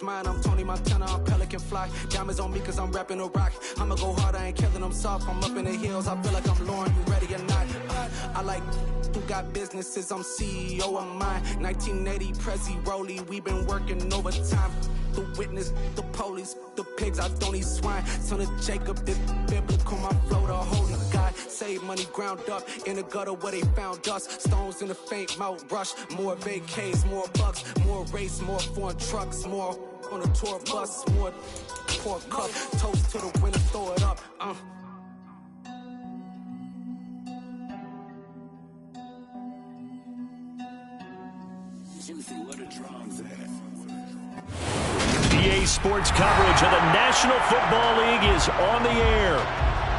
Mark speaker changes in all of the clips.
Speaker 1: mine. I'm Tony Montana, I'm Pelican Fly. Diamonds on me cause I'm rapping a rock. I'ma go hard, I ain't killing them soft. I'm up in the hills, I feel like I'm Lauren, you ready or not? I like who got businesses, I'm CEO of mine. 1980 Prezi Rolly, we been working overtime. The witness, the police, the pigs, I don't eat swine. Son of Jacob, this biblical, my flow, the holy God. Save money ground up in the gutter where they found us. Stones in the faint mouth rush. More vacays, more bucks, more race, more foreign trucks, more on a tour bus, more pour cup. Toast to the winner, throw it up.
Speaker 2: EA Sports coverage of the National Football League is on the air.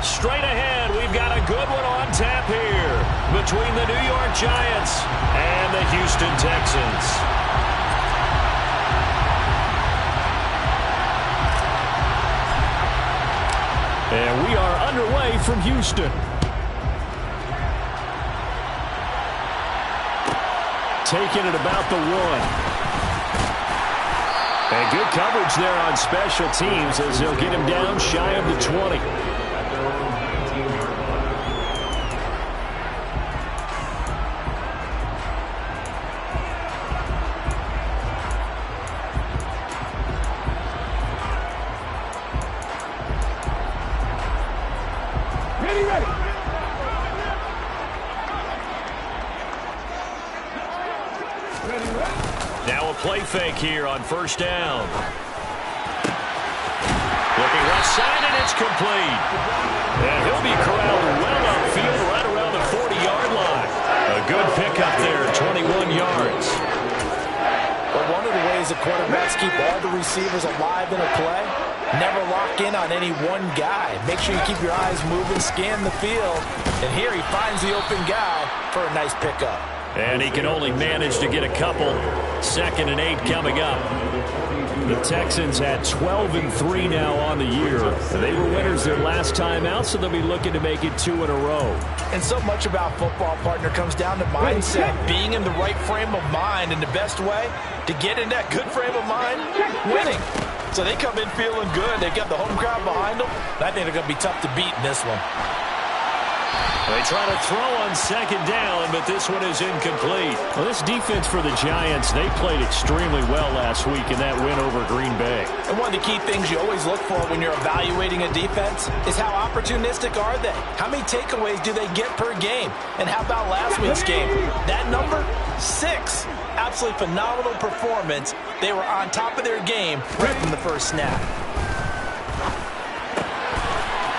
Speaker 2: Straight ahead, we've got a good one on tap here between the New York Giants and the Houston Texans. And we are underway from Houston. Taking it about the 1. And good coverage there on special teams as they'll get him down shy of the 20. Now a play fake here on first down. Looking left side, and it's complete. And he'll be corralled well upfield right around the 40-yard line. A good pickup there, 21 yards.
Speaker 3: Well, one of the ways the quarterbacks keep all the receivers alive in a play, never lock in on any one guy. Make sure you keep your eyes moving, scan the field. And here he finds the open guy for a nice pickup.
Speaker 2: And he can only manage to get a couple. 2nd and 8 coming up. The Texans at 12-3 now on the year. They were winners their last time out, so they'll be looking to make it 2 in a row.
Speaker 3: And so much about football, partner, comes down to mindset. Being in the right frame of mind, and the best way to get in that good frame of mind, winning. So they come in feeling good. They've got the home crowd behind them. I think they're going to be tough to beat in this one.
Speaker 2: They try to throw on 2nd down, but this one is incomplete. Well, this defense for the Giants, they played extremely well last week in that win over Green Bay.
Speaker 3: And one of the key things you always look for when you're evaluating a defense is how opportunistic are they? How many takeaways do they get per game? And how about last week's game? That number, 6. Absolutely phenomenal performance. They were on top of their game right from the first snap.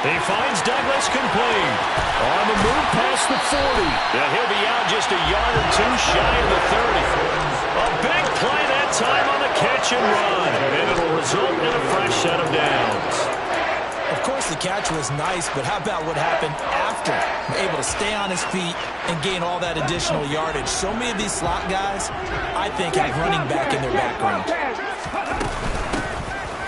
Speaker 2: He finds Douglas complete. On the move past the 40. And he'll be out just a yard or 2 shy of the 30. A big play that time on the catch and run. And it'll result in a fresh set of downs.
Speaker 3: Of course, the catch was nice, but how about what happened after? Able to stay on his feet and gain all that additional yardage. So many of these slot guys, I think, have running back in their background.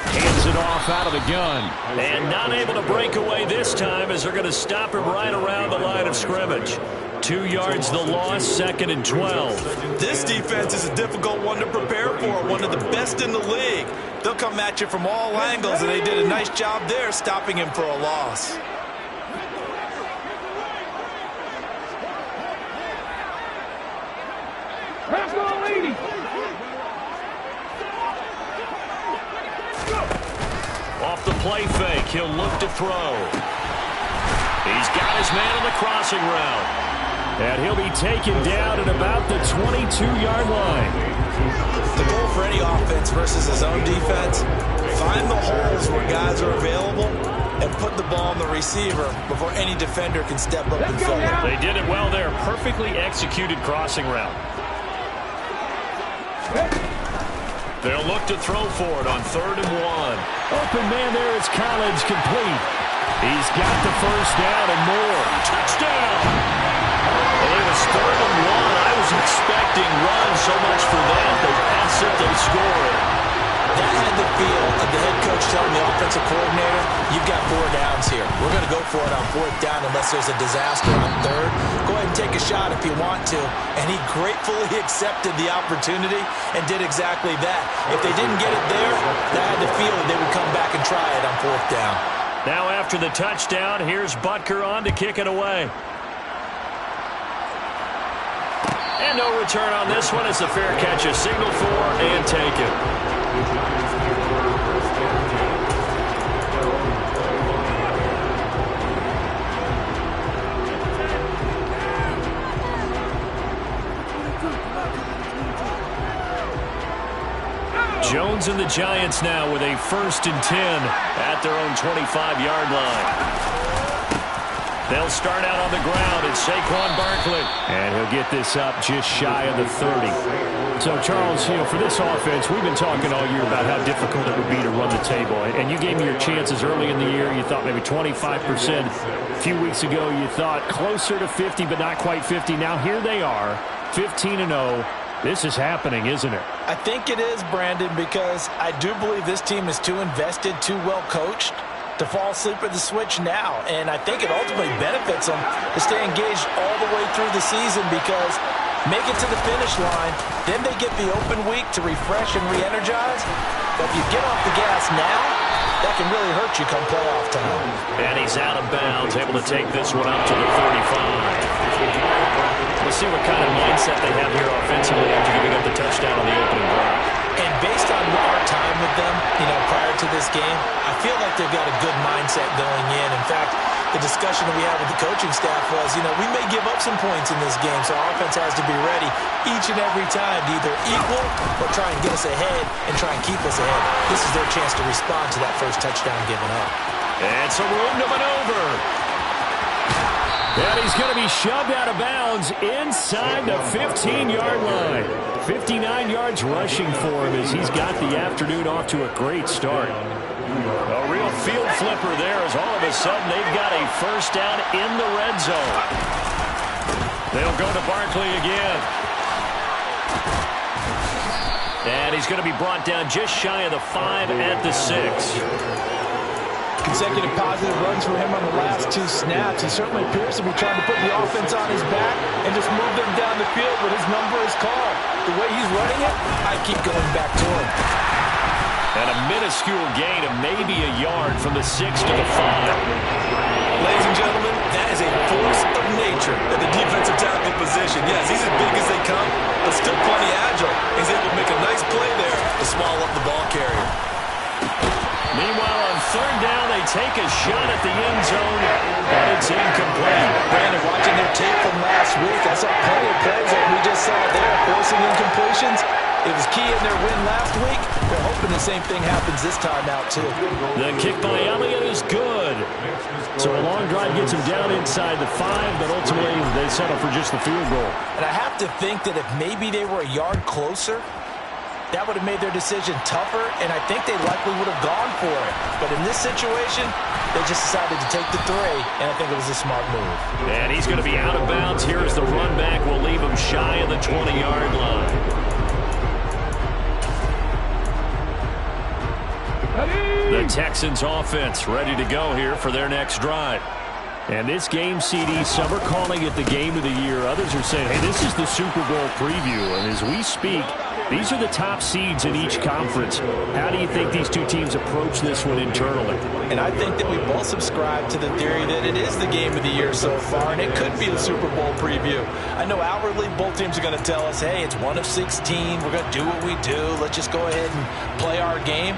Speaker 2: Hands it off out of the gun. And not able to break away this time as they're going to stop him right around the line of scrimmage. 2 yards the loss, 2nd and 12.
Speaker 3: This defense is a difficult one to prepare for, one of the best in the league. They'll come at you from all angles, and they did a nice job there stopping him for a loss.
Speaker 4: Let's go, lady!
Speaker 2: Off the play fake, he'll look to throw. He's got his man on the crossing route. And he'll be taken down at about the 22-yard line.
Speaker 3: The goal for any offense versus his own defense, find the holes where guys are available and put the ball on the receiver before any defender can step up and fill it.
Speaker 2: They did it well there. Perfectly executed crossing route. They'll look to throw for it on 3rd and 1. Open man there is Collins, complete. He's got the first down and more. Touchdown! Well, it was 3rd and 1. I was expecting run so much for that. They pass it, they score it.
Speaker 3: That had the feel of the head coach telling the offensive coordinator, you've got 4 downs here. We're going to go for it on 4th down unless there's a disaster on 3rd. Go ahead and take a shot if you want to. And he gratefully accepted the opportunity and did exactly that. If they didn't get it there, feel that they would come back and try it on 4th down.
Speaker 2: Now after the touchdown, here's Butker on to kick it away. And no return on this one as the fair catch is signaled for and taken. Jones and the Giants now with a 1st and 10 at their own 25-yard line. They'll start out on the ground. It's Saquon Barkley. And he'll get this up just shy of the 30. So, Charles, for this offense, we've been talking all year about how difficult it would be to run the table. And you gave me your chances early in the year. You thought maybe 25%. A few weeks ago, you thought closer to 50, but not quite 50. Now here they are, 15-0. This is happening, isn't it?
Speaker 3: I think it is, Brandon, because I do believe this team is too invested, too well coached to fall asleep at the switch now. And I think it ultimately benefits them to stay engaged all the way through the season because make it to the finish line, then they get the open week to refresh and re-energize. But if you get off the gas now, that can really hurt you come playoff time.
Speaker 2: And he's out of bounds, able to take this one up to the 35. We'll see what kind of mindset they have here offensively after giving up the touchdown on the opening drive.
Speaker 3: And based on our time with them, prior to this game, I feel like they've got a good mindset going in. In fact, the discussion that we had with the coaching staff was, we may give up some points in this game, so our offense has to be ready each and every time to either equal or try and get us ahead and try and keep us ahead. This is their chance to respond to that first touchdown given up.
Speaker 2: And so room to maneuver. And he's going to be shoved out of bounds inside the 15-yard line. 59 yards rushing for him as he's got the afternoon off to a great start. A real field flipper there as all of a sudden they've got a 1st down in the red zone. They'll go to Barkley again. And he's going to be brought down just shy of the 5 at the 6.
Speaker 3: Consecutive positive runs for him on the last 2 snaps. He certainly appears to be trying to put the offense on his back and just move them down the field when his number is called. The way he's running it, I keep going back to him.
Speaker 2: And a minuscule gain of maybe a yard from the 6 to the 5.
Speaker 4: Ladies and gentlemen, that is a force of nature at the defensive tackle position. Yes, he's as big as they come, but still plenty agile. He's able to make a nice play there to swallow up the ball carrier.
Speaker 2: Meanwhile, on 3rd down, they take a shot at the end zone, but it's incomplete.
Speaker 3: Brandon, watching their tape from last week, I saw plenty of plays that we just saw there, forcing incompletions. It was key in their win last week. They're hoping the same thing happens this time out, too.
Speaker 2: The kick by Elliott is good. So a long drive gets them down inside the 5, but ultimately they settle for just the field goal.
Speaker 3: And I have to think that if maybe they were a yard closer, that would have made their decision tougher, and I think they likely would have gone for it. But in this situation, they just decided to take the 3, and I think it was a smart move.
Speaker 2: And he's going to be out of bounds. Here as the run back will leave him shy of the 20-yard line. The Texans offense ready to go here for their next drive. And this game, CD, some are calling it the game of the year. Others are saying, hey, this is the Super Bowl preview. And as we speak, these are the top seeds in each conference. How do you think these two teams approach this one internally?
Speaker 3: And I think that we both subscribe to the theory that it is the game of the year so far, and it could be the Super Bowl preview. I know outwardly both teams are going to tell us, hey, it's 1 of 16. We're going to do what we do. Let's just go ahead and play our game.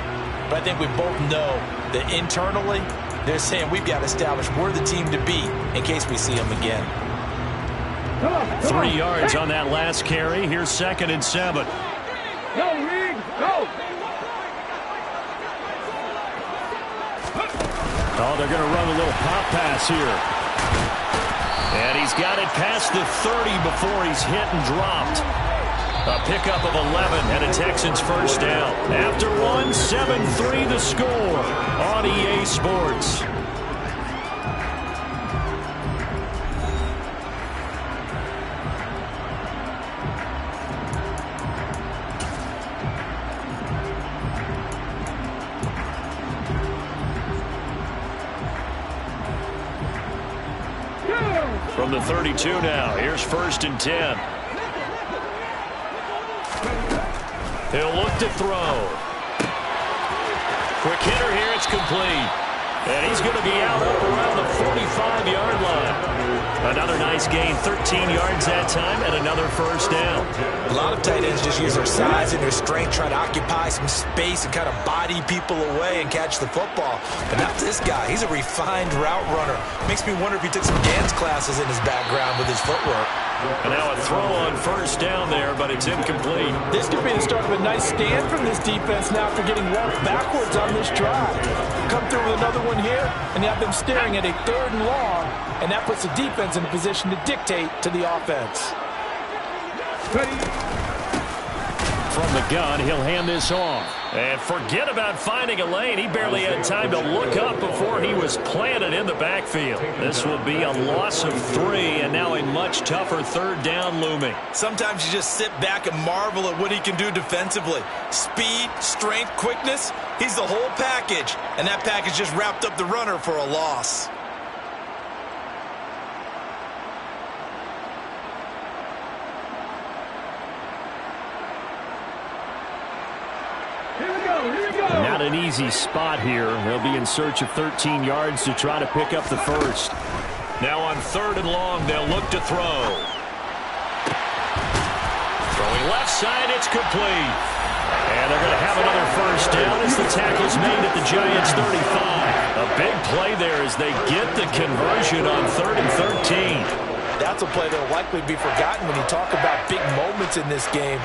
Speaker 3: But I think we both know that internally, they're saying we've got to establish we're the team to beat in case we see them again.
Speaker 2: 3 yards on that last carry. Here's 2nd and 7.
Speaker 5: Go, Reed, go!
Speaker 2: Oh, they're going to run a little pop pass here. And he's got it past the 30 before he's hit and dropped. A pickup of 11 and a Texans 1st down. After one, 7-3 the score on EA Sports. From the 32 now, here's 1st and 10. He'll look to throw. Quick hitter here. It's complete. And he's going to be out up around the 45-yard line. Another nice gain, 13 yards that time, and another first down.
Speaker 3: A lot of tight ends just use their size and their strength, try to occupy some space and kind of body people away and catch the football. But not this guy. He's a refined route runner. Makes me wonder if he took some dance classes in his background with his footwork.
Speaker 2: And now a throw on first down there, but it's incomplete.
Speaker 3: This could be the start of a nice stand from this defense now for getting walked backwards on this drive. Come through with another one here, and you have them staring at a 3rd and long, and that puts the defense in a position to dictate to the offense.
Speaker 2: From the gun, he'll hand this off. And forget about finding a lane. He barely had time to look up before he was planted in the backfield. This will be a loss of 3, and now a much tougher 3rd down looming.
Speaker 3: Sometimes you just sit back and marvel at what he can do defensively. Speed, strength, quickness, he's the whole package. And that package just wrapped up the runner for a loss.
Speaker 2: Not an easy spot here. They'll be in search of 13 yards to try to pick up the first. Now on 3rd and long, they'll look to throw. Throwing left side, it's complete. And they're going to have another first down as the tackle's made at the Giants' 35. A big play there as they get the conversion on 3rd and 13.
Speaker 3: That's a play that will likely be forgotten when you talk about big moments in this game.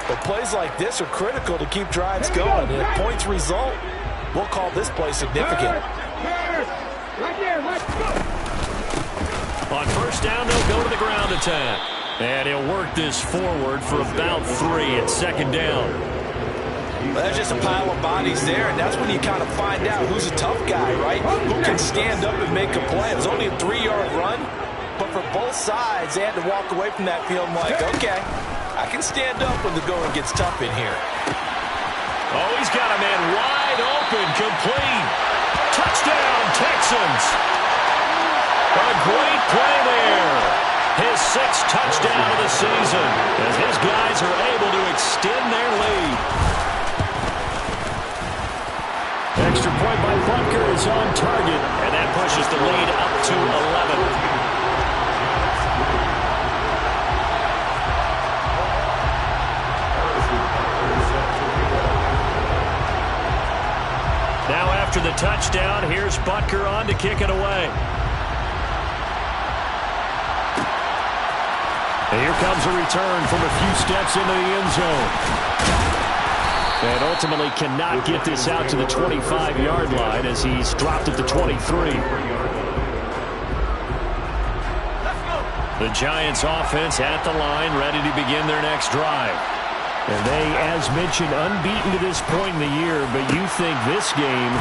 Speaker 3: But plays like this are critical to keep drives going. And if points result, we'll call this play significant.
Speaker 2: On first down, they'll go to the ground attack. And he'll work this forward for about 3 at 2nd down.
Speaker 3: Well, there's just a pile of bodies there, and that's when you kind of find out who's a tough guy, right? Who can stand up and make a play. It was only a 3-yard run, but for both sides, they had to walk away from that feeling like, okay, I can stand up when the going gets tough in here.
Speaker 2: Oh, he's got a man wide open, complete. Touchdown, Texans. A great play there. His 6th touchdown of the season as his guys are able to extend their lead. Extra point by Butker is on target, and that pushes the lead up to 11. Now after the touchdown, here's Butker on to kick it away. And here comes a return from a few steps into the end zone. And ultimately cannot get this out to the 25-yard line as he's dropped at the 23. The Giants offense at the line, ready to begin their next drive. And they, as mentioned, unbeaten to this point in the year, but you think this game,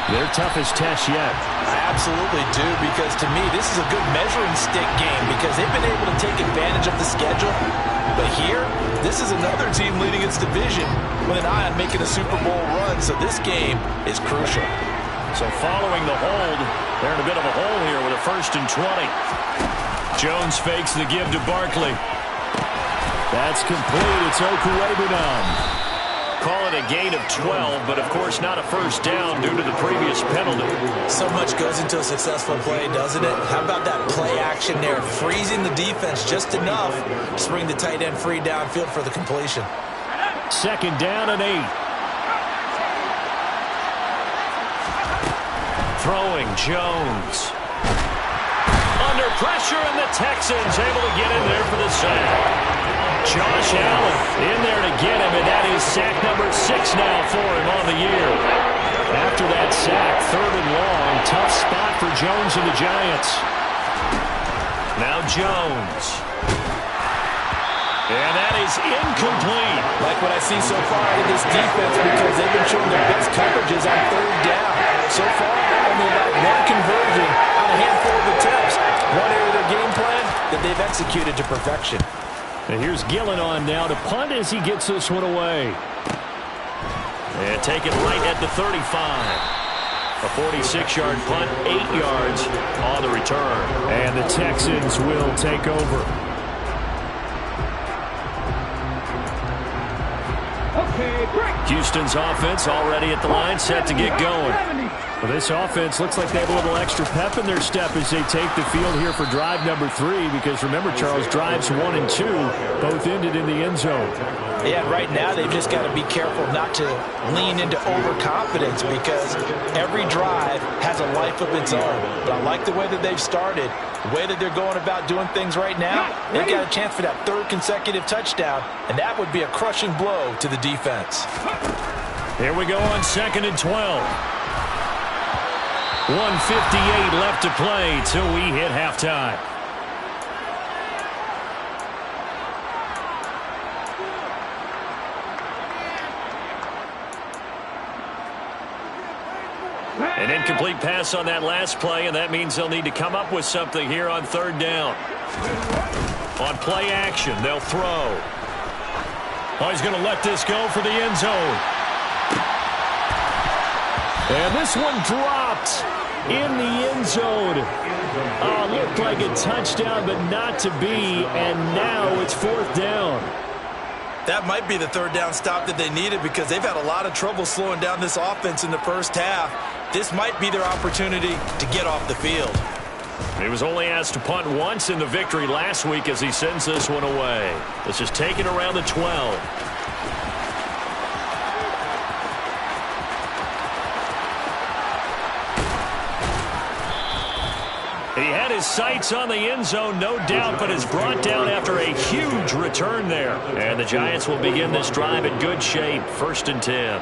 Speaker 2: their toughest test yet.
Speaker 3: I absolutely do, because to me, this is a good measuring stick game because they've been able to take advantage of the schedule. But here, this is another team leading its division with an eye on making a Super Bowl run, so this game is crucial.
Speaker 2: So following the hold, they're in a bit of a hole here with a 1st and 20. Jones fakes the give to Barkley. That's complete. It's Okuwebunam. Call it a gain of 12, but of course not a first down due to the previous penalty.
Speaker 3: So much goes into a successful play, doesn't it? How about that play action there, freezing the defense just enough to bring the tight end free downfield for the completion.
Speaker 2: 2nd down and 8. Throwing Jones. Under pressure, and the Texans able to get in there for the sack. Josh Allen in there to get him, and that is sack number 6 now for him on the year. After that sack, 3rd and long, tough spot for Jones and the Giants. Now Jones. And that is incomplete.
Speaker 3: Like what I see so far out of this defense because they've been showing their best coverages on 3rd down. So far, only about 1 conversion on a handful of attempts. One area of their game plan that they've executed to perfection.
Speaker 2: And here's Gillen on now to punt as he gets this one away. And take it right at the 35. A 46-yard punt, 8 yards on the return. And the Texans will take over. Houston's offense already at the line, set to get going. Well, this offense looks like they have a little extra pep in their step as they take the field here for drive number 3, because remember, Charles, drives 1 and 2 both ended in the end zone.
Speaker 3: Yeah, right now they've just got to be careful not to lean into overconfidence, because every drive has a life of its own. But I like the way that they've started, the way that they're going about doing things right now. They've got a chance for that 3rd consecutive touchdown, and that would be a crushing blow to the defense.
Speaker 2: Here we go on 2nd and 12. 1:58 left to play till we hit halftime. An incomplete pass on that last play, and that means they'll need to come up with something here on 3rd down. On play action, they'll throw. Oh, he's going to let this go for the end zone. And this one dropped in the end zone. Oh, looked like a touchdown, but not to be, and now it's 4th down.
Speaker 4: That might be the 3rd down stop that they needed, because they've had a lot of trouble slowing down this offense in the first half. This might be their opportunity to get off the field.
Speaker 2: He was only asked to punt once in the victory last week as he sends this one away. This is taken around the 12. He had his sights on the end zone, no doubt, but is brought down after a huge return there. And the Giants will begin this drive in good shape, 1st and 10.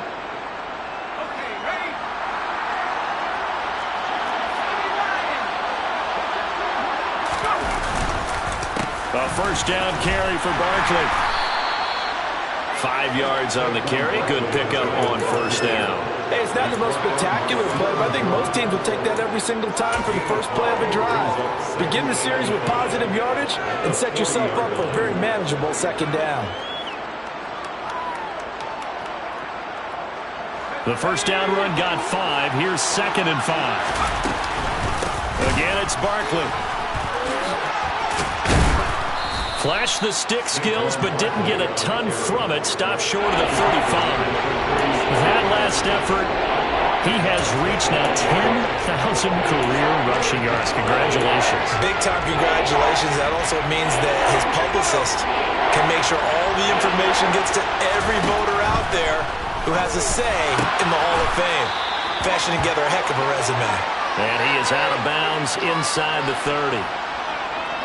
Speaker 2: A 1st down carry for Barkley. 5 yards on the carry. Good pickup on 1st down.
Speaker 3: Hey, it's not the most spectacular play, but I think most teams will take that every single time for the first play of a drive. Begin the series with positive yardage and set yourself up for a very manageable 2nd down.
Speaker 2: The 1st down run got 5. Here's 2nd and 5. Again, it's Barkley. Flashed the stick skills, but didn't get a ton from it. Stopped short of the 35. That last effort, he has reached now 10,000 career rushing yards. Congratulations.
Speaker 4: Big-time congratulations. That also means that his publicist can make sure all the information gets to every voter out there who has a say in the Hall of Fame. Fashioning together a heck of a resume.
Speaker 2: And he is out of bounds inside the 30.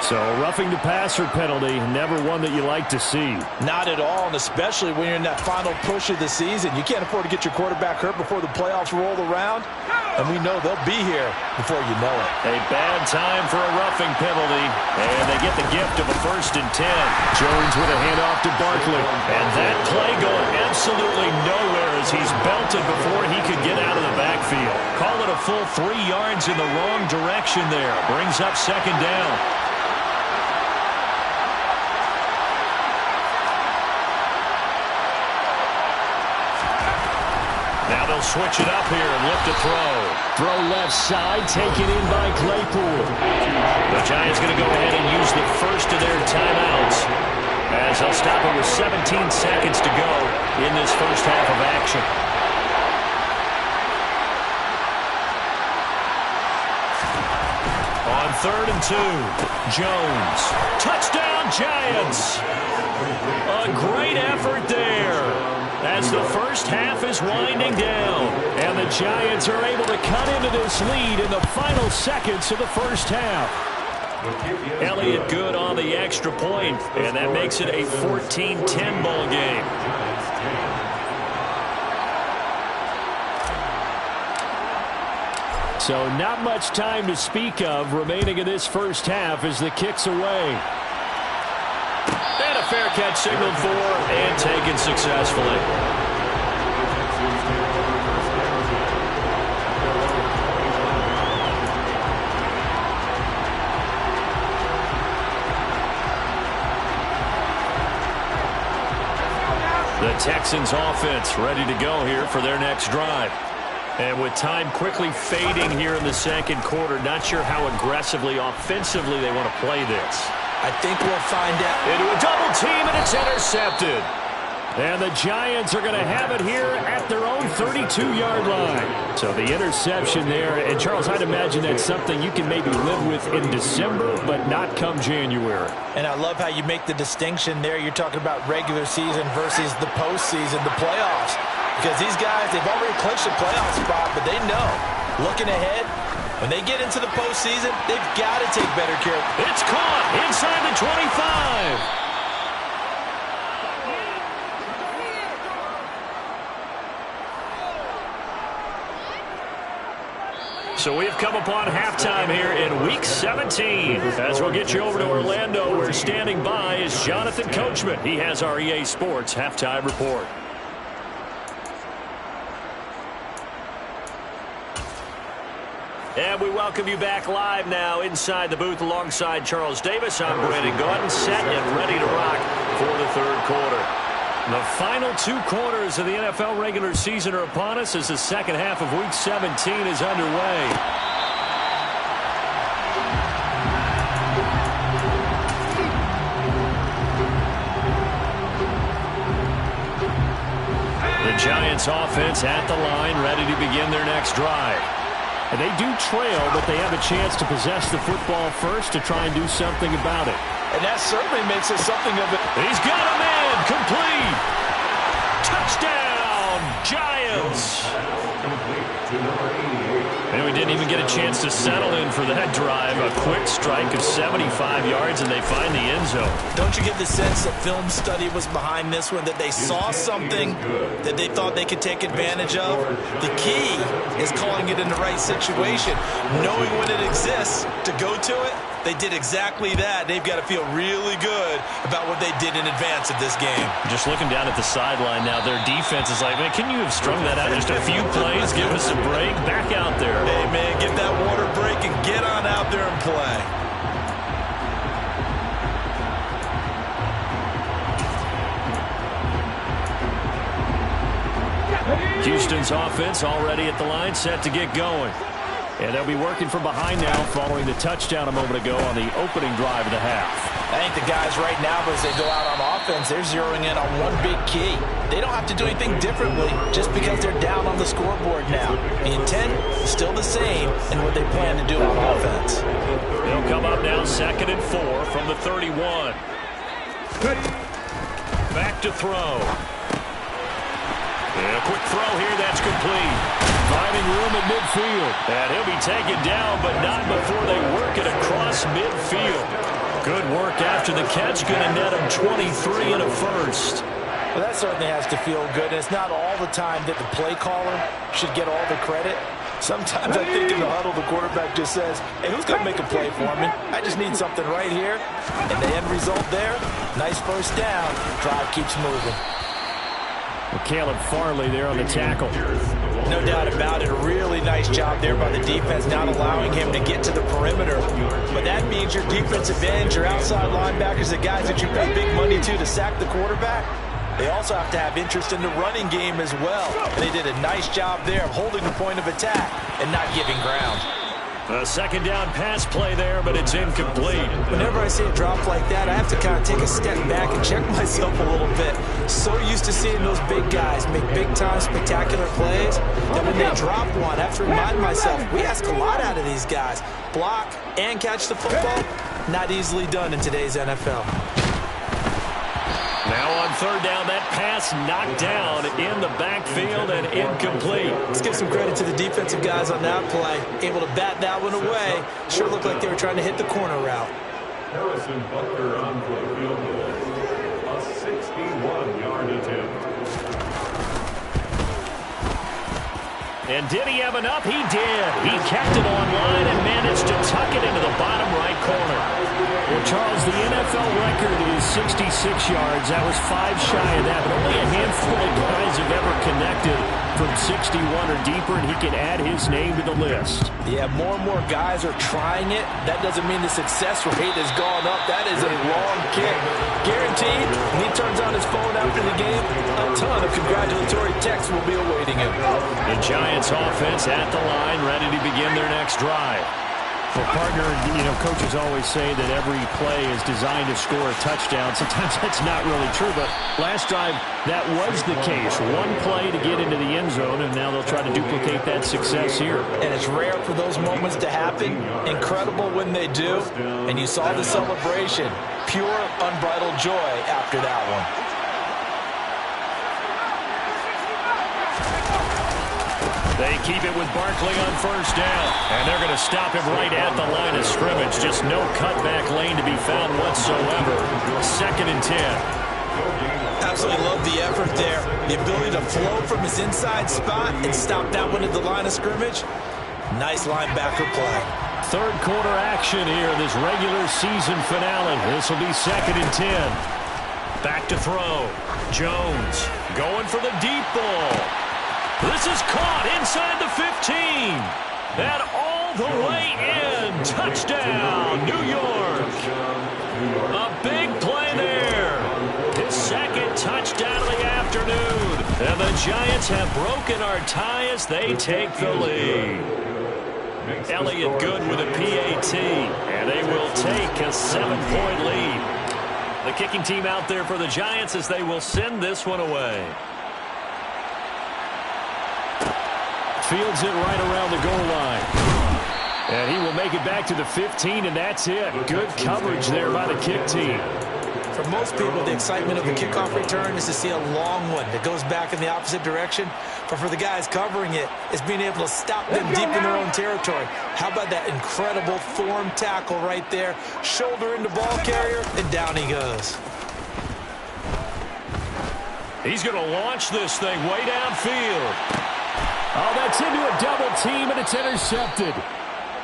Speaker 2: So a roughing the passer penalty, never one that you like to see.
Speaker 3: Not at all, and especially when you're in that final push of the season. You can't afford to get your quarterback hurt before the playoffs roll around, and we know they'll be here before you know it.
Speaker 2: A bad time for a roughing penalty, and they get the gift of a 1st and 10. Jones with a handoff to Barkley, and that play going absolutely nowhere as he's belted before he could get out of the backfield. Call it a full 3 yards in the wrong direction there. Brings up 2nd down. Now they'll switch it up here and look to throw. Throw left side, taken in by Claypool. The Giants going to go ahead and use the first of their timeouts as they'll stop it with 17 seconds to go in this first half of action. On 3rd and 2, Jones. Touchdown, Giants. A great effort there as the first half is winding down. And the Giants are able to cut into this lead in the final seconds of the first half. Elliott good on the extra point, and that makes it a 14-10 ball game. So not much time to speak of remaining in this first half as the kick's away. And a fair catch signaled for and taken successfully. The Texans offense ready to go here for their next drive. And with time quickly fading here in the second quarter, not sure how aggressively, offensively they want to play this.
Speaker 3: I think we'll find out.
Speaker 2: Into a double team, and it's intercepted. And the Giants are going to have it here at their own 32-yard line. So the interception there. And, Charles, I'd imagine that's something you can maybe live with in December, but not come January.
Speaker 3: And I love how you make the distinction there. You're talking about regular season versus the postseason, the playoffs. Because these guys, they've already clinched a playoff spot, but they know, looking ahead, when they get into the postseason, they've got to take better care.
Speaker 2: It's caught inside the 25. So we've come upon halftime here in Week 17. As we'll get you over to Orlando, where standing by is Jonathan Coachman. He has our EA Sports Halftime Report. And we welcome you back live now inside the booth alongside Charles Davis. I'm Brandon Gaudin, set and ready to rock for the third quarter. The final 2 quarters of the NFL regular season are upon us as the second half of Week 17 is underway. The Giants offense at the line, ready to begin their next drive. And they do trail, but they have a chance to possess the football first to try and do something about it.
Speaker 3: And that certainly makes it something of it.
Speaker 2: He's got a man, complete. Touchdown, Giants. And we didn't even get a chance to settle in for that drive. A quick strike of 75 yards, and they find the end zone.
Speaker 3: Don't you get the sense that film study was behind this one, that they saw something that they thought they could take advantage of? The key is calling it in the right situation, knowing when it exists to go to it. They did exactly that. They've got to feel really good about what they did in advance of this game.
Speaker 2: Just looking down at the sideline now, their defense is like, man, can you have strung that out just a few plays? Give us a break. Back out there.
Speaker 3: Hey, man, get that water break and get on out there and play.
Speaker 2: Houston's offense already at the line, set to get going. And they'll be working from behind now following the touchdown a moment ago on the opening drive of the half.
Speaker 3: I think the guys right now, as they go out on offense, they're zeroing in on one big key. They don't have to do anything differently just because they're down on the scoreboard now. The intent is still the same in what they plan to do on offense.
Speaker 2: They'll come up now 2nd and 4 from the 31. Back to throw. And a quick throw here, that's complete. Finding room at midfield. And he'll be taken down, but not before they work it across midfield. Good work after the catch. Going to net him 23 and a first.
Speaker 3: Well, that certainly has to feel good. And it's not all the time that the play caller should get all the credit. Sometimes I think in the huddle, the quarterback just says, hey, who's going to make a play for me? I just need something right here. And the end result there, nice first down. Drive keeps moving.
Speaker 2: Caleb Farley there on the tackle.
Speaker 3: No doubt about it. A really nice job there by the defense, not allowing him to get to the perimeter. But that means your defensive ends, your outside linebackers, the guys that you pay big money to sack the quarterback, they also have to have interest in the running game as well. And they did a nice job there of holding the point of attack and not giving ground.
Speaker 2: A second down pass play there, but it's incomplete.
Speaker 3: Whenever I see a drop like that, I have to kind of take a step back and check myself a little bit. So used to seeing those big guys make big-time spectacular plays that when they drop one, I have to remind myself, we ask a lot out of these guys. Block and catch the football, not easily done in today's NFL.
Speaker 2: Now on third down, that pass knocked down in the backfield and incomplete.
Speaker 3: Let's give some credit to the defensive guys on that play. Able to bat that one away. Sure looked like they were trying to hit the corner route.
Speaker 5: Harrison Butker on the field goal. A 61-yard attempt.
Speaker 2: And did he have enough? He did. He kept it online and managed to tuck it into the bottom right corner. Well, Charles, the NFL record is 66 yards. That was 5 shy of that, but only a handful of guys have ever connected from 61 or deeper, and he can add his name to the list.
Speaker 3: Yeah, more and more guys are trying it. That doesn't mean the success rate has gone up. That is a long kick. Guaranteed, when he turns on his phone after the game, a ton of congratulatory texts will be awaiting him.
Speaker 2: The Giants offense at the line, ready to begin their next drive. Well, partner, coaches always say that every play is designed to score a touchdown. Sometimes that's not really true, but last drive, that was the case. One play to get into the end zone, and now they'll try to duplicate that success here.
Speaker 3: And it's rare for those moments to happen. Incredible when they do. And you saw the celebration. Pure, unbridled joy after that one.
Speaker 2: They keep it with Barkley on first down. And they're going to stop him right at the line of scrimmage. Just no cutback lane to be found whatsoever. 2nd and 10.
Speaker 3: Absolutely love the effort there. The ability to flow from his inside spot and stop that one at the line of scrimmage. Nice linebacker play.
Speaker 2: Third quarter action here, this regular season finale. This will be 2nd and 10. Back to throw. Jones going for the deep ball. This is caught inside the 15. And all the way in. Touchdown, New York. A big play there. His 2nd touchdown of the afternoon. And the Giants have broken our tie as they take the lead. Elliott good with a PAT. And they will take a 7-point lead. The kicking team out there for the Giants as they will send this one away. Fields it right around the goal line. And he will make it back to the 15, and that's it. Good coverage there by the kick team.
Speaker 3: For most people, the excitement of the kickoff return is to see a long one that goes back in the opposite direction. But for the guys covering it, it's being able to stop them deep in their own territory. How about that incredible form tackle right there? Shoulder into ball carrier, and down he goes.
Speaker 2: He's going to launch this thing way downfield. Oh, that's into a double team, and it's intercepted.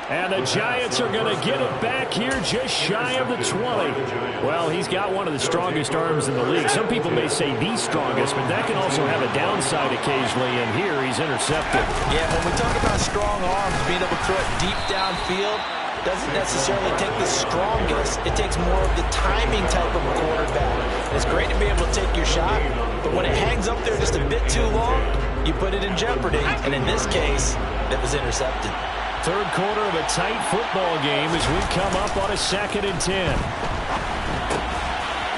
Speaker 2: And the Giants are going to get it back here just shy of the 20. Well, he's got one of the strongest arms in the league. Some people may say the strongest, but that can also have a downside occasionally, and here he's intercepted.
Speaker 3: Yeah, when we talk about strong arms, being able to throw it deep downfield doesn't necessarily take the strongest. It takes more of the timing type of a quarterback. It's great to be able to take your shot, but when it hangs up there just a bit too long, you put it in jeopardy, and in this case, it was intercepted.
Speaker 2: Third quarter of a tight football game as we come up on a 2nd and 10.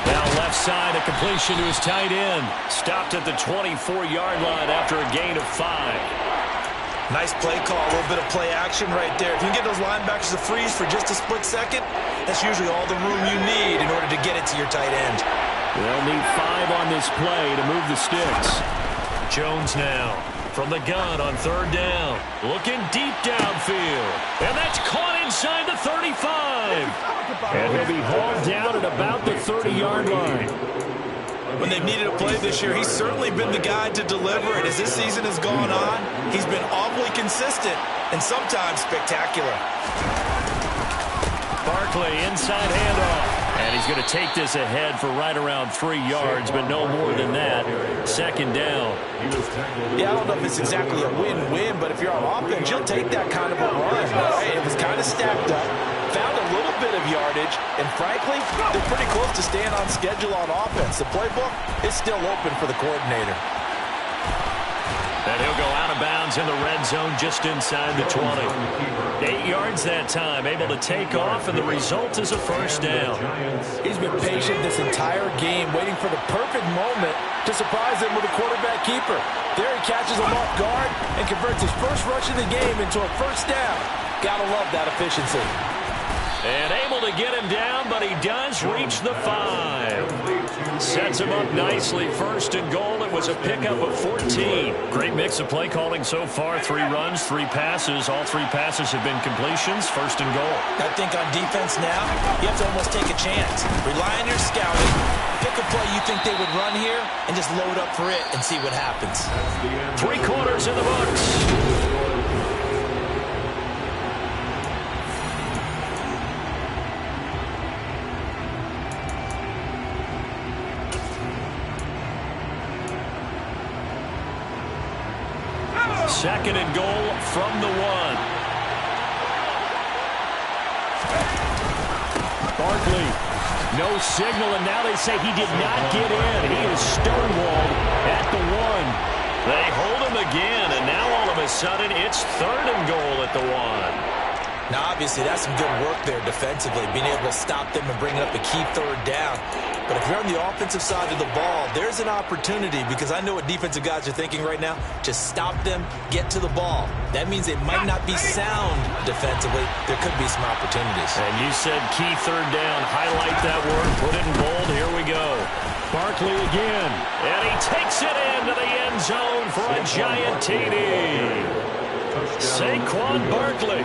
Speaker 2: Now left side, a completion to his tight end. Stopped at the 24-yard line after a gain of 5.
Speaker 3: Nice play call, a little bit of play action right there. If you can get those linebackers to freeze for just a split second, that's usually all the room you need in order to get it to your tight end.
Speaker 2: They'll need 5 on this play to move the sticks. Jones now from the gun on 3rd down. Looking deep downfield. And that's caught inside the 35. And he'll be hauled down at about the 30-yard line.
Speaker 3: When they've needed a play this year, he's certainly been the guy to deliver it. As this season has gone on, he's been awfully consistent and sometimes spectacular.
Speaker 2: Barkley inside handoff. And he's going to take this ahead for right around 3 yards, but no more than that. 2nd down.
Speaker 3: Yeah, I don't know if it's exactly a win-win, but if you're on offense, you'll take that kind of a run, right? It was kind of stacked up, found a little bit of yardage, and frankly, they're pretty close to staying on schedule on offense. The playbook is still open for the coordinator.
Speaker 2: And he'll go out of bounds in the red zone just inside the 20. 8 yards that time, able to take off, and the result is a first down.
Speaker 3: He's been patient this entire game, waiting for the perfect moment to surprise him with a quarterback keeper. There he catches him off guard and converts his first rush of the game into a first down. Gotta love that efficiency.
Speaker 2: And able to get him down, but he does reach the 5. Sets him up nicely. 1st and goal. It was a pickup of 14. Great mix of play calling so far. 3 runs, 3 passes. All 3 passes have been completions. 1st and goal.
Speaker 3: I think on defense now, you have to almost take a chance. Rely on your scouting. Pick a play you think they would run here and just load up for it and see what happens.
Speaker 2: 3 quarters in the books. Second and goal from the 1. Barkley, no signal, and now they say he did not get in. He is stonewalled at the 1. They hold him again, and now all of a sudden it's 3rd and goal at the 1.
Speaker 3: Now, obviously, that's some good work there defensively, being able to stop them and bring up a key third down. But if you're on the offensive side of the ball, there's an opportunity, because I know what defensive guys are thinking right now. Just stop them, get to the ball. That means they might not be sound defensively. There could be some opportunities.
Speaker 2: And you said key third down. Highlight that word. Put it in bold. Here we go. Barkley again. And he takes it into the end zone for a giant TD. Saquon Barkley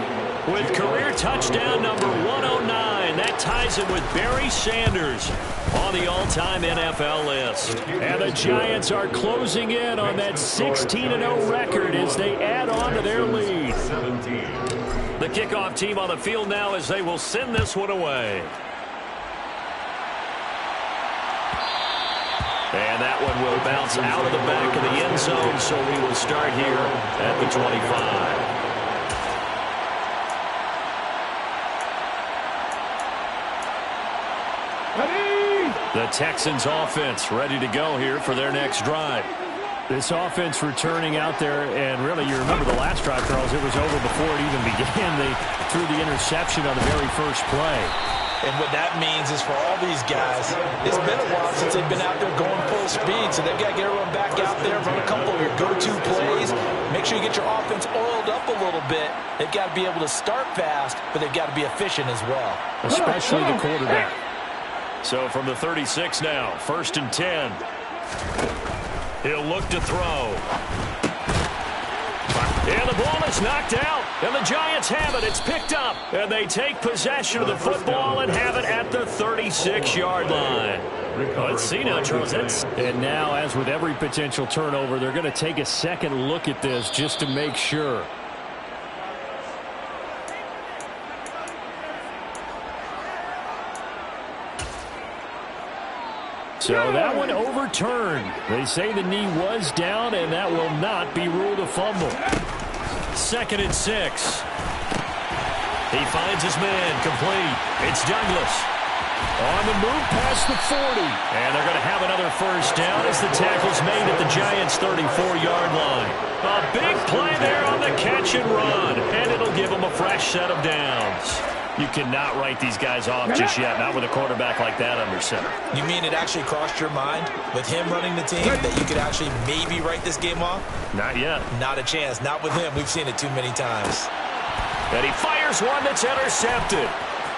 Speaker 2: with career touchdown number 109. That ties him with Barry Sanders on the all-time NFL list. And the Giants are closing in on that 16-0 record as they add on to their lead. The kickoff team on the field now as they will send this one away. And that one will bounce out of the back of the end zone, so we will start here at the 25. The Texans offense ready to go here for their next drive. This offense returning out there, and really you remember the last drive, Charles, it was over before it even began. They threw the interception on the very first play.
Speaker 3: And what that means is for all these guys, it's been a while since they've been out there going full speed, so they've got to get everyone back out there, run a couple of your go-to plays, make sure you get your offense oiled up a little bit. They've got to be able to start fast, but they've got to be efficient as well.
Speaker 2: Especially the quarterback. So from the 36 now, 1st and 10. He'll look to throw. And the ball is knocked out. And the Giants have it. It's picked up. And they take possession of the football and have it at the 36-yard line. Let's see now, Charles. And now, as with every potential turnover, they're going to take a second look at this just to make sure. So that one overturned. They say the knee was down, and that will not be ruled a fumble. 2nd and 6. He finds his man complete. It's Douglas. On the move past the 40. And they're going to have another first down as the tackle's made at the Giants' 34-yard line. A big play there on the catch and run. And it'll give them a fresh set of downs. You cannot write these guys off just yet, not with a quarterback like that under center.
Speaker 3: You mean it actually crossed your mind with him running the team that you could actually maybe write this game off?
Speaker 2: Not yet.
Speaker 3: Not a chance. Not with him. We've seen it too many times.
Speaker 2: And he fires one that's intercepted.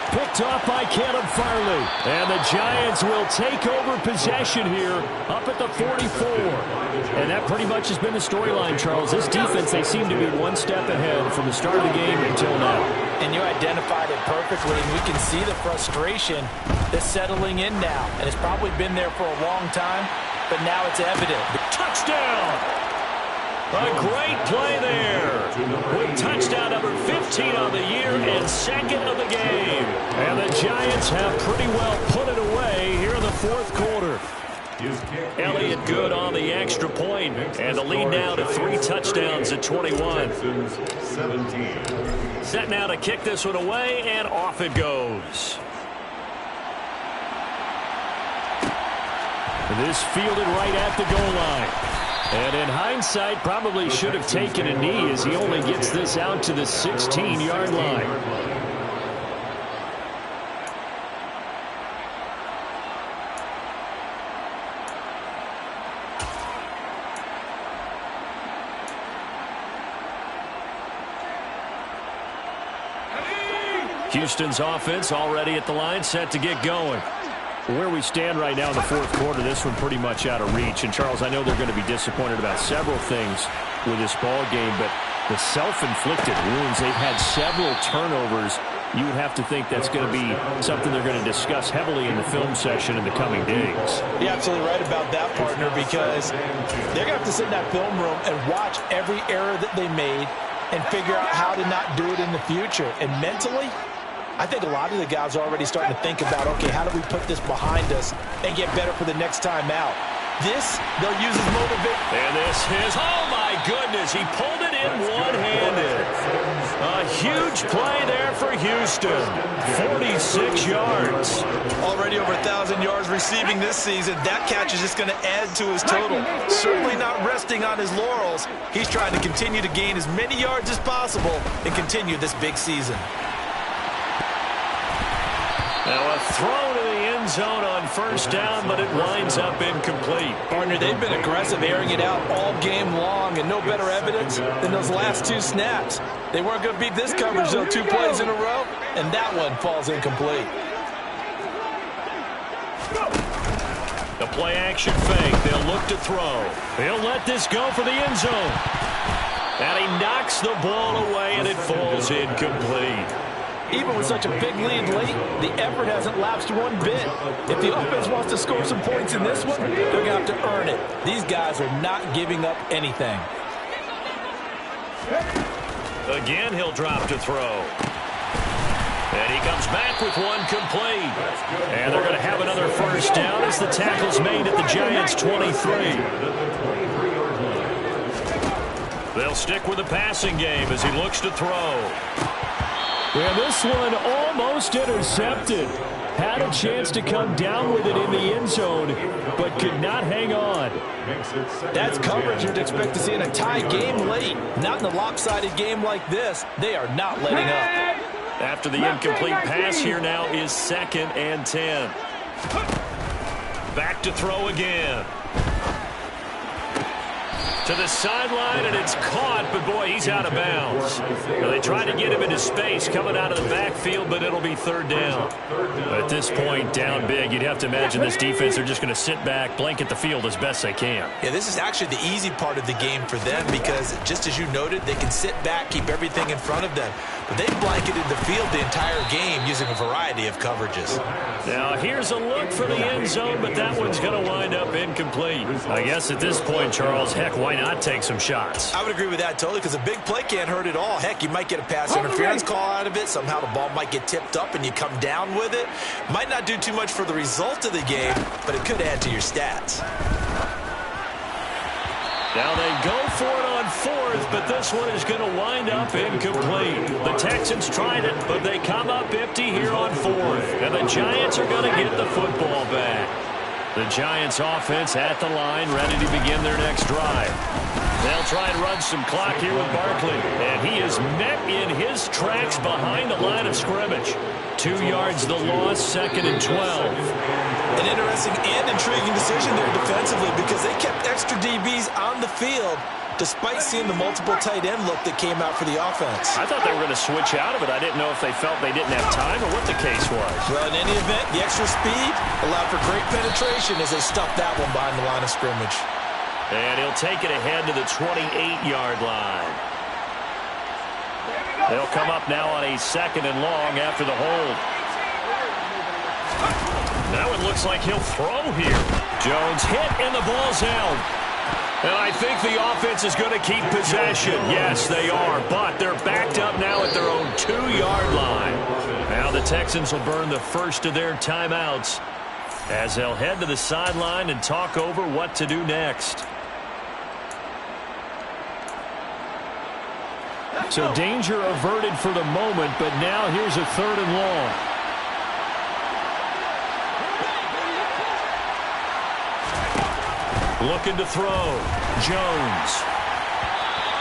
Speaker 2: Picked off by Caleb Farley. And the Giants will take over possession here up at the 44. And that pretty much has been the storyline, Charles. This defense, they seem to be one step ahead from the start of the game until now.
Speaker 3: And you identified it perfectly, and we can see the frustration that's settling in now. And it's probably been there for a long time, but now it's evident.
Speaker 2: Touchdown! A great play there with touchdown number 15 on the year and 2nd of the game. And the Giants have pretty well put it away here in the 4th quarter. Elliott good on the extra point, and the lead now to 3 touchdowns at 21. Set now to kick this one away, and off it goes. This fielded right at the goal line. And in hindsight, probably should have taken a knee as he only gets this out to the 16-yard line. Houston's offense already at the line, set to get going. Where we stand right now in the 4th quarter, this one pretty much out of reach. And, Charles, I know they're going to be disappointed about several things with this ball game, but the self-inflicted wounds, they've had several turnovers. You would have to think that's going to be something they're going to discuss heavily in the film session in the coming days.
Speaker 3: You're absolutely right about that, partner, because they're going to have to sit in that film room and watch every error that they made and figure out how to not do it in the future. And mentally, I think a lot of the guys are already starting to think about, okay, how do we put this behind us and get better for the next time out? This, they'll use as motivation.
Speaker 2: And this is, oh my goodness, he pulled it in one-handed. A huge play there for Houston. 46 yards.
Speaker 3: Already over 1,000 yards receiving this season. That catch is just going to add to his total. Certainly not resting on his laurels. He's trying to continue to gain as many yards as possible and continue this big season.
Speaker 2: Now a throw to the end zone on first down, but it winds up incomplete.
Speaker 3: Partner, they've been aggressive, airing it out all game long, and no better evidence than those last 2 snaps. They weren't going to beat this coverage, though, 2 plays in a row, and that one falls incomplete.
Speaker 2: The play-action fake. They'll look to throw. He'll let this go for the end zone. And he knocks the ball away, and it falls incomplete.
Speaker 3: Even with such a big lead late, the effort hasn't lapsed one bit. If the offense wants to score some points in this one, they're going to have to earn it. These guys are not giving up anything.
Speaker 2: Again, he'll drop to throw. And he comes back with one complete. And they're going to have another first down as the tackle's made at the Giants' 23. They'll stick with the passing game as he looks to throw.
Speaker 6: Yeah, this one almost intercepted. Had a chance to come down with it in the end zone, but could not hang on.
Speaker 3: That's coverage you'd expect to see in a tie game late. Not in a lopsided game like this. They are not letting up.
Speaker 2: After the incomplete pass, here now is 2nd and 10. Back to throw again. To the sideline, and it's caught, but boy, he's out of bounds. Now, they tried to get him into space coming out of the backfield, but it'll be 3rd down. At this point, down big, you'd have to imagine this defense, they're just going to sit back, blanket the field as best they can.
Speaker 3: Yeah, this is actually the easy part of the game for them because, just as you noted, they can sit back, keep everything in front of them. But they've blanketed the field the entire game using a variety of coverages.
Speaker 2: Now, here's a look for the end zone, but that one's going to wind up incomplete. I guess at this point, Charles, heck, why not take some shots?
Speaker 3: I would agree with that totally because a big play can't hurt at all. Heck, you might get a pass interference call out of it. Somehow the ball might get tipped up and you come down with it. Might not do too much for the result of the game, but it could add to your stats.
Speaker 2: Now they go for it on 4th, but this one is going to wind up incomplete. The Texans tried it, but they come up empty here on 4th. And the Giants are going to get the football back. The Giants offense at the line, ready to begin their next drive. They'll try and run some clock here with Barkley. And he is met in his tracks behind the line of scrimmage. 2 yards the loss, 2nd and 12.
Speaker 3: An interesting and intriguing decision there defensively because they kept extra DBs on the field despite seeing the multiple tight end look that came out for the offense.
Speaker 2: I thought they were going to switch out of it. I didn't know if they felt they didn't have time or what the case was.
Speaker 3: Well, in any event, the extra speed allowed for great penetration as they stuffed that one behind the line of scrimmage.
Speaker 2: And he'll take it ahead to the 28-yard line. They'll come up now on a 2nd and long after the hold. Now it looks like he'll throw here. Jones hit and the ball's out. And I think the offense is going to keep possession. Yes, they are, but they're backed up now at their own 2-yard line. Now the Texans will burn the first of their timeouts as they'll head to the sideline and talk over what to do next.
Speaker 6: So danger averted for the moment, but now here's a 3rd and long.
Speaker 2: Looking to throw. Jones.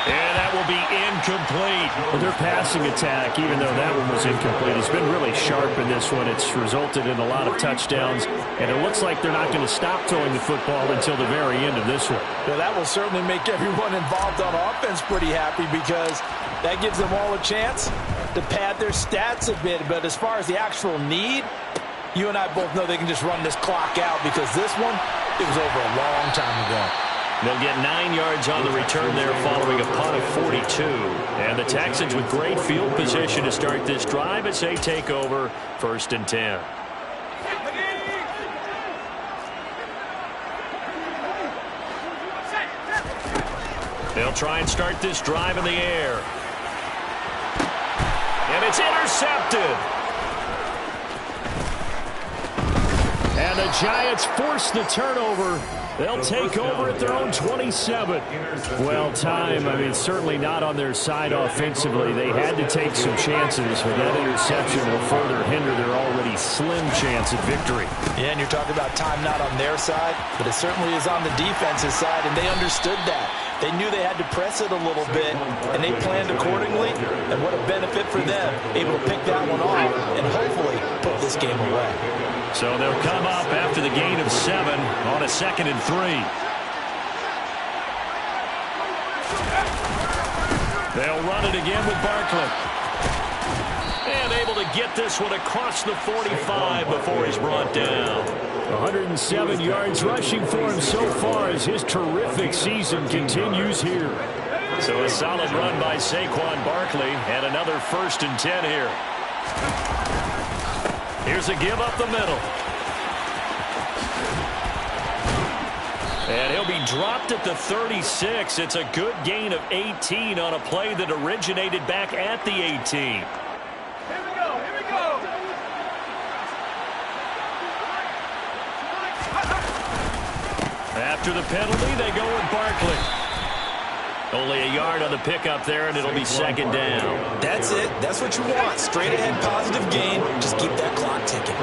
Speaker 2: And that will be incomplete.
Speaker 6: Well, their passing attack, even though that one was incomplete, has been really sharp in this one. It's resulted in a lot of touchdowns, and it looks like they're not going to stop throwing the football until the very end of this one.
Speaker 3: Well, that will certainly make everyone involved on offense pretty happy because that gives them all a chance to pad their stats a bit. But as far as the actual need, you and I both know they can just run this clock out because this one, it was over a long time ago.
Speaker 2: They'll get 9 yards on the return there following a punt of 42. And the Texans with great field position to start this drive as they take over 1st and 10. They'll try and start this drive in the air. And it's intercepted.
Speaker 6: And the Giants force the turnover. They'll take over at their own 27. Well, time, certainly not on their side offensively. They had to take some chances, but that interception will further hinder their already slim chance at victory.
Speaker 3: Yeah, and you're talking about time not on their side, but it certainly is on the defense's side, and they understood that. They knew they had to press it a little bit, and they planned accordingly, and what a benefit for them, able to pick that one off and hopefully put this game away.
Speaker 6: So they'll come up after the gain of 7 on a 2nd and 3. They'll run it again with Barkley. And able to get this one across the 45 before he's brought down. 107 yards rushing for him so far as his terrific season continues here. So a solid run by Saquon Barkley and another 1st and 10 here. Here's a give up the middle. And he'll be dropped at the 36. It's a good gain of 18 on a play that originated back at the 18.
Speaker 7: Here we go.
Speaker 6: After the penalty, they go with Barkley. Only a yard on the pickup there, and it'll be 2nd down.
Speaker 3: That's it. That's what you want. Straight ahead, positive gain. Just keep that clock ticking.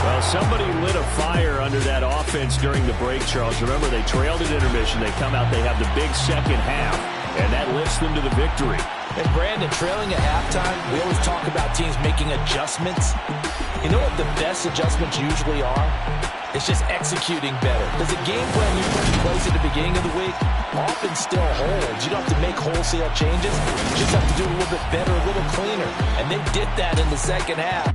Speaker 6: Well, somebody lit a fire under that offense during the break, Charles. Remember, they trailed at intermission. They come out, they have the big second half, and that lifts them to the victory.
Speaker 3: And Brandon, trailing at halftime, we always talk about teams making adjustments. You know what the best adjustments usually are? It's just executing better. Because the game plan you put in place at the beginning of the week often still holds. You don't have to make wholesale changes. You just have to do it a little bit better, a little cleaner. And they did that in the second half.